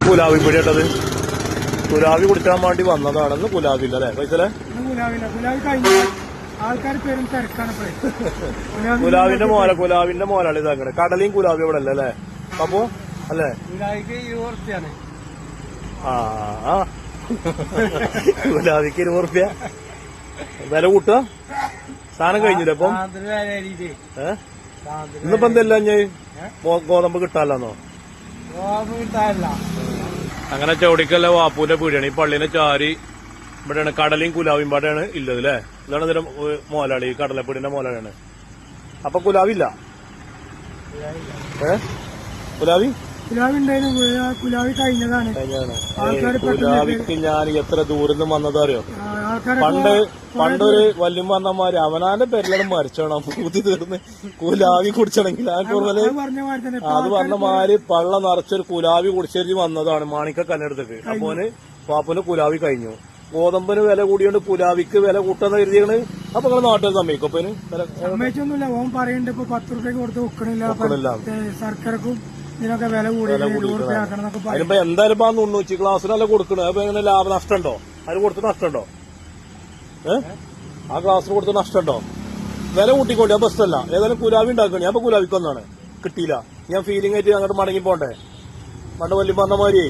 കുലാബി പിടിയിട്ടത് കുലാബി കുടിക്കാൻ വേണ്ടി വന്നതാണെന്ന് കുലാബില്ല അല്ലെ പൈസലെ കുലാബിന്റെ മോലാണ് ഇതാക്കണേ. കടലയും കുലാബി ഇവിടെ അല്ലേ അപ്പൊ അല്ലേ? ആ കുലാബിക്ക് 20 റുപ്യ വില കൂട്ടുക. സാധനം കഴിഞ്ഞില്ലേ അപ്പം? ഇന്നിപ്പോ എന്തെല്ലാം ഗോതമ്പ് കിട്ടാല്ലെന്നോ? അങ്ങനെ ചവിടിക്കല്ല വാപ്പൂന്റെ പീടിയാണ്. ഈ പള്ളിനെ ചാരി ഇവിടെയാണ് കടലയും കുലാവിയും പാടെയാണ് ഇല്ലത് അല്ലേ? ഇതാണ് ഇതിന്റെ മോലാളി, ഈ കടലപ്പീടിന്റെ മോലാളിയാണ്. അപ്പൊ കുലാവില്ല കുലാവി കുലാവി കഴിഞ്ഞതാണ്. കുലാവിക്ക് ഞാൻ എത്ര ദൂരം നിന്ന് വന്നതാ അറിയോ? പണ്ടൊരു വല്യമ്മമാര് അവനാന്റെ പേരിലാണ് മരിച്ചോണം പൂതി തീർന്ന് കുലാവി കുടിച്ചണെങ്കിൽ ആ കൂടുതല് അത് പറഞ്ഞമാര് പള്ള നിറച്ചൊരു കുലാവി കുടിച്ചേരി വന്നതാണ് മാണിക്ക കല്ലെടുത്തേക്ക്. അപ്പോന് പാപ്പന് കുലാവി കഴിഞ്ഞു. ഗോതമ്പിന് വില കൂടിയോണ്ട് കുലാവിക്ക് വില കൂട്ടാന്ന് കരുതിയാണ്. അപ്പൊ നിങ്ങള് നാട്ടിൽ സമ്മതിക്കും? അപ്പൊ സമ്മതിച്ചൊന്നുമില്ല. ഓൻ പറയുന്നുണ്ട് ഇപ്പൊ 10 റുപ്യക്ക് കൊടുത്ത് വെക്കണില്ല, സർക്കാർക്കും ഇതിനൊക്കെ വില കൂടി അതിനിപ്പോ എന്തായാലും ഇപ്പൊ നുണ്ണൂച്ചി ക്ലാസ്സിനല്ല കൊടുക്കണേ. അപ്പൊ എങ്ങനെ ലാഭ നഷ്ടമുണ്ടോ? അതിന് കൊടുത്ത് നഷ്ടമുണ്ടോ? ആ ക്ലാസ്സിന് കൊടുത്ത് നഷ്ടമുണ്ടോ? വില കൂട്ടിക്കോട്ടെ, അത് ബസ്സല്ല. ഏതായാലും കുലാവി ഉണ്ടാക്കണേ. അപ്പൊ കുലാവിക്ക് ഒന്നാണ് കിട്ടിയില്ല. ഞാൻ ഫീലിംഗ് ആയിട്ട് അങ്ങോട്ട് മടങ്ങി പോണ്ടേ? പണ്ട് വലിയ പറഞ്ഞ മാതിരി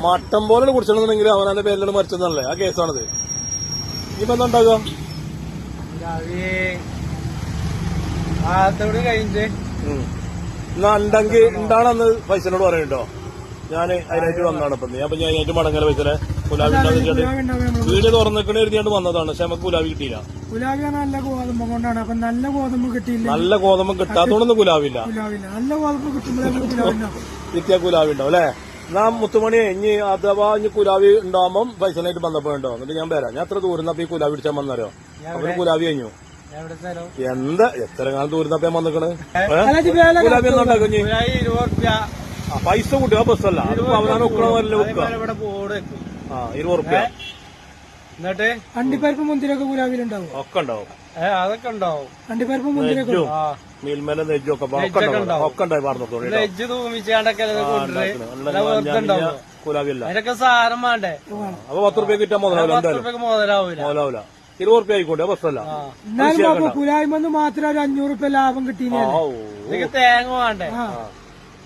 മട്ടം പോലെ കുടിച്ചിട്ടുണ്ടെങ്കിൽ അവനെ പേരിലാണ് മരിച്ചെന്നല്ലേ? ആ കേസാണിത്. ഇനിയിപ്പോ എന്താ ഉണ്ടാകുക? എന്നാ ഉണ്ടെങ്കിൽ ഉണ്ടാണെന്ന് പൈസനോട് പറയണ്ടോ? ഞാൻ അതിനായിട്ട് വന്നതാണ്. ഇപ്പൊ ഞാൻ അതിനായിട്ട് മടങ്ങല പൈസലെ കുലാവി വീട് തുറന്നിക്കണ എഴുതിയാണ്ട് വന്നതാണ്. പക്ഷെ നമുക്ക് കുലാവി കിട്ടിയില്ല. കുലാവി നല്ല ഗോതമ്പ് കൊണ്ടാണ്. അപ്പൊ നല്ല ഗോതമ്പ് കിട്ടിയില്ല. നല്ല ഗോതമ്പ് കിട്ടാത്തോണ്ടൊന്നും കുലാവില്ല. നല്ല ഗോതമ്പ് കിട്ടുമ്പോൾ കിട്ടിയ കുലാവി ഉണ്ടാവും അല്ലെ? എന്നാ മുത്തുമണിയെ ഇനി അഥവാ ഇനി കുലാവി ഉണ്ടാവുമ്പം പൈസനായിട്ട് ബന്ധപ്പെടുണ്ടോ? എന്നിട്ട് ഞാൻ വരാം. ഞാൻ എത്ര ദൂരം ഈ കുലാവി പിടിച്ചാൽ വന്നറിയോ? അവര് കുലാവി കഴിഞ്ഞു. എന്താ എത്ര കാലം ദൂരത്തപ്പ ഞാൻ വന്നിക്കണ്? കുലാവി എന്നാ ഉണ്ടാക്കും? പൈസ കൂട്ടി ആ ബസ്സല്ല. അതിപ്പോ അവനാണ് വെക്കണമല്ലോ വെക്കുക. 20 റുപ്യ. എന്നിട്ട് അണ്ടിപ്പരിപ്പ് മുന്തിരിയൊക്കെ കുലാവിലുണ്ടാവും. ഒക്കെ ഉണ്ടാവും. അതൊക്കെ ഉണ്ടാവും. അണ്ടിപ്പരിപ്പ് മുന്തിരിയൊക്കെ മീൽമേലെ നെജ്ജൊക്കെ ഒക്കെ ഉണ്ടായി പറഞ്ഞോളൂ. കുലാവില്ല. അപ്പൊ 10 റുപ്യ കിട്ടാൻ മുതലാവില്ല. എന്തായാലും മുതലാവില്ല. 20 റുപ്യ ആയിക്കോട്ടെ, ബസ്സല്ല. കുലായ്മന്ന് മാത്രം ഒരു 500 റുപ്യ ലാഭം കിട്ടിയ തേങ്ങ വേണ്ടേ?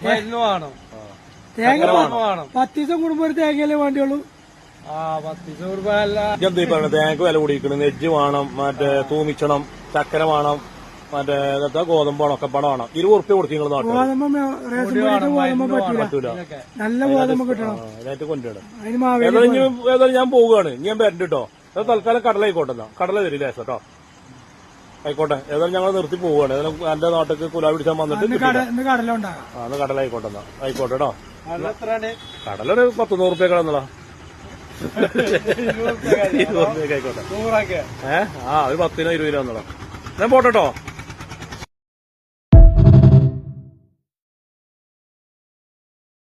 തേങ്ങ വേണം. 10 ദിവസം കൂടുമ്പോ ഒരു തേങ്ങയല്ലേ വേണ്ടിയുള്ളൂ. 10 ദിവസം കൂടുമ്പോ തേങ്ങക്ക് വില കൂടിയിരിക്കണം. നെജ്ജ് വേണം, മറ്റേ തൂമിച്ചണം, ചക്കര വേണം, മറ്റേ ഗോതമ്പ് വേണം, ഒക്കെ പണം വേണം. 20 റുപ്യ കൊടുത്തു നിങ്ങൾ നാട്ടിൽ. പറ്റൂല. നല്ല ഗോതമ്പ് കിട്ടണം. അതിനായിട്ട് കൊണ്ടുവരണം. ഏതായാലും ഞാൻ പോവുകയാണ്. ഞാൻ വരണ്ട കേട്ടോ. അത് തൽക്കാലം കടല ആയിക്കോട്ടെ. കടല തരില്ല കേട്ടോ. ആയിക്കോട്ടെ. ഏതായാലും ഞങ്ങൾ നിർത്തി പോവുകയാണ്. ഏതായാലും എന്റെ നാട്ടിലേക്ക് കുലാവി പിടിച്ചാൽ വന്നിട്ട് കടല ആയിക്കോട്ടെ. ആയിക്കോട്ടെ കേട്ടോ. കടല ഒരു 100 റുപ്യ കടന്നടാ. 20 റുപ്യ ആയിക്കോട്ടെ. ഒരു 10 20 വന്നടാ. ഞാൻ പോട്ടെട്ടോ.